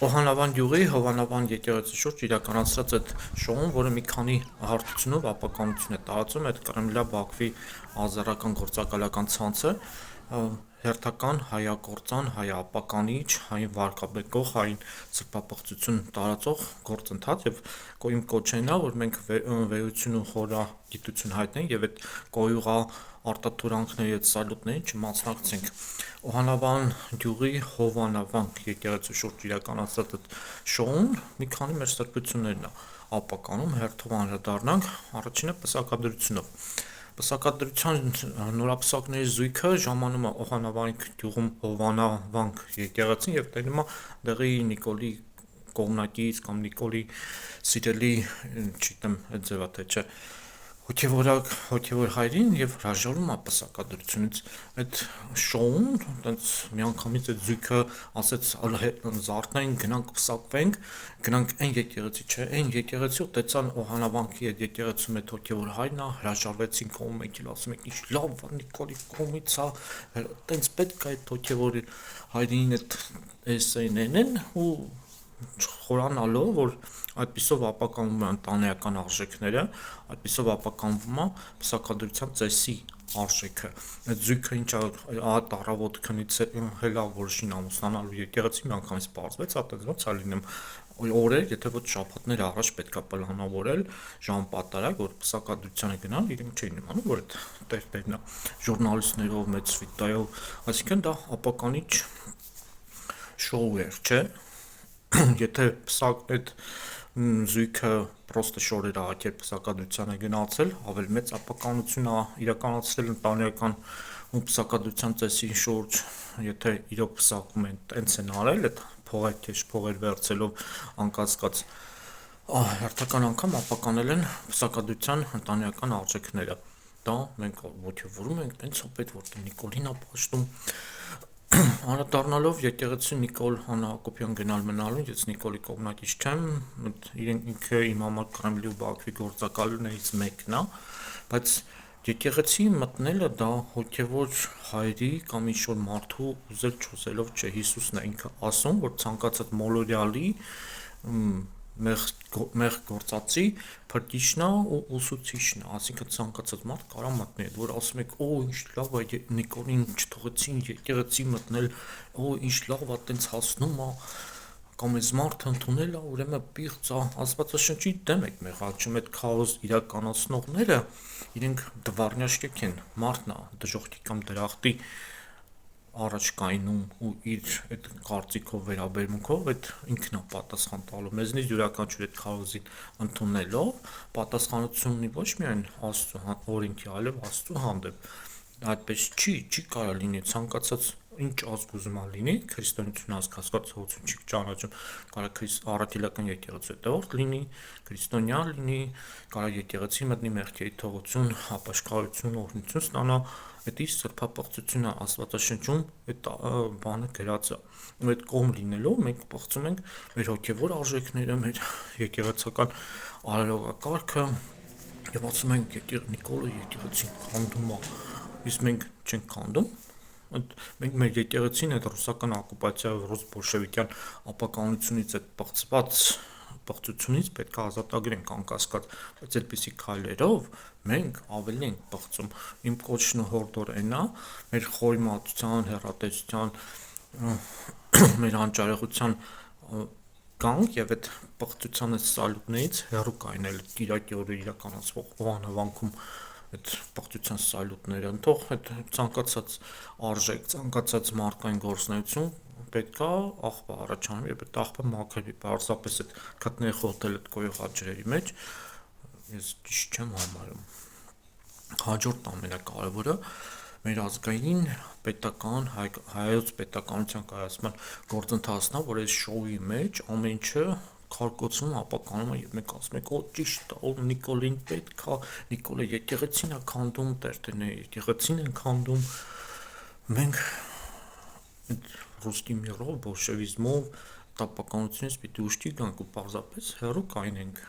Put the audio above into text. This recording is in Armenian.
Օհանավան գյուղի Հովանավան եկեղեցի շուրջ իրականացրած այդ շոուն, որը մի քանի հարթությունով ապականություն է տարածում, այդ Կրեմլա-Բաքվի ազերական գործակալական ցանցը, հերթական հայագործան, հայապականիչ, հային վարկաբեկող, հային սրբապղծություն տարածող գործընթաց եւ իմ կոչենա, որ մենք վեհություն ու խորագիտություն հայտնենք եւ այդ կոյուղա արտատուրանքների այդ սալուտներին չմասնակցենք։ Օհանավան գյուղի Հովանավան եկեղեցու շուրջ իրականացած այդ շոուն մի քանի մեր սրբություններն է ապականում, հերթով անդրադառնանք առաջինը պսակադրությունով։ Պսակադրության նորապսակների զույգը ժամանում է Օհանավանի գյուղում Հովանավան եկեղեցին եւ տենում է դեղի Նիկոլի կողմնակից կամ Նիկոլի սիրելի, չգիտեմ, այդ ձևա թե չէ, հոգևոր հայրին եւ հրաժարվում է պսակադրությունից։ Այդ շոուն, այնց միանգամից այդ զույգը ասեց զարթնային, գնանք պսակվենք, գնանք այն եկեղեցի, չէ, այն եկեղեցի ու տեսան Օհանավանքի այդ եկեղեցում այդ հոգևոր հայրն է, հրաժարվեցին կողմ եկել, ասում եք, ինչ լավ է Նիկոլի կողմից է, տենց պետք է այդ հոգևոր հայրին այդ էսեյներն ու խորանալով, որ այդպիսով ապականվում է ընտանեկան արժեքները, այդպիսով ապականվում է պսակադրության ծեսի արժեքը։ Այդ զույգը ինչ առավոտ քնից հելա որ շին ամուսնանալու եկեղեցի միանգամից պարզվեց, այդպես ոնց է լինում օրեր, եթե ոչ շաբաթներ առաջ պետքա պլանավորել ժամպատարակ, որ պսակադրությանը գնալ, իրենք չէին իմանում, որ այդ տերտերն է ժուրնալիստներով, մեծ սվիտայով, այսինքն դա ապականիչ շոու էր, չէ։ Եթե այդ զույգը պրոստը շորեր է ակեր պսակադրության է գնացել, ավելի մեծ ապականություն է իրականացրել ընտանեկան ու պսակադրության ծեսի շուրջ, եթե իրոք պսակում են, տենց են արել, այդ փողեր քեշ փողեր վերցելով անկասկած հերթական անգամ ապականել են պսակադրության ընտանեկան արժեքները։ Դա մենք ոգևորում ենք, տենց հոպետ որ Նիկոլին է պաշտում։ Անդրադառնալով եկեղեցի Նիկոլ Հակոբյան գնալ մնալուն, ես Նիկոլի կողմնակից չեմ, ինքը իմ համար Կրեմլի ու Բաքվի գործակալներից մեկն է, բայց եկեղեցի մտնելը դա հոգևոր հայրի կամ ինչ-որ մարդու ուզել չուզելով չէ, Հիսուսն է ինքը ասում, որ ցանկացած մոլորյալի մեղ գործածի փրկիչն է ու ուսուցիչն է, այսինքն ցանկացած մարդ կարա մտնի, որ ասում եք, օ ինչ լավ է Նիկոլին չթողեցին եկեղեցի մտնել, օ ինչ լավ է տենց հասնում է կամ այս մարդը ընդունել է, ուրեմն պիղծ է, Աստվածաշնչի դեմ եք մեղադրում, այդ քաոս իրականացնողները իրենք դվարնյաշկեք են, մարդն է դժոխքի կամ դրախտի առաջ կայնում ու իր այդ կարծիքով վերաբերմունքով այդ ինքն է պատասխան տալու մեզնից յուրաքանչյուր այդ քարոզին ընդունելով պատասխանություն ունի ոչ միայն Աստծո օրենքի, այլև Աստծո հանդեպ այդպես չի կարա լինի ցանկացած ինչ ազգ ուզում է լինի քրիստոնեություն ազգացվածություն չի ճանաչում կարա առաքելական եկեղեցու հետևորդ լինի քրիստոնյա լինի կարա եկեղեցի մտնի մեղքերի թողություն ապաշխարություն օրհնություն ստանա այդ իր սրբապղծությունը Աստվածաշնչում այդ բանը գրած է ու այդ կողմ լինելով մենք պղծում ենք մեր հոգևոր արժեքները մեր եկեղեցական արարողակարգը եւ ասում ենք Նիկոլը եկեղեցին քանդում է իսկ մենք չենք քանդում մենք մեր եկեղեցին այդ ռուսական օկուպացիայով ռուս բոլշևիկյան ապականությունից այդ պղծված պղծությունից պետք է ազատագրենք անկասկած բայց այդպիսի քայլերով մենք ավելի ենք պղծում իմ կոչն ու հորդորն է մեր խորիմատության հեռատեսության մեր անճարեղության գանք եւ այդ պղծության այդ սալուտներից հեռու կայնել Կիրակի օրը իրականացվող Օհանավանքում այդ պղծության սալուտները ընթող այդ ցանկացած արժեք ցանկացած մարդկային գործունեություն պետքա աղբա առաջանում եւ այդ աղբը մաքրվի պարզապես այդ քթները խոթել այդ կոյուղաջրերի մեջ ես ճիշտ չեմ համարում հաջորդ ամենակարևորը մեր ազգային պետական հայոց պետականության կայացման գործընթացն է որ այս շոուի մեջ ամեն ինչը քարկոծվում ապականում է եւ մենք ասում ենք օ ճիշտ է օ Նիկոլին պետքա Նիկոլը եկեղեցին է քանդում տերտերները եկեղեցին են քանդում մենք ռուսկի միրով բոլշևիզմով տապականությունից պիտի ուշքի գանք ու պարզապես հեռու կայնենք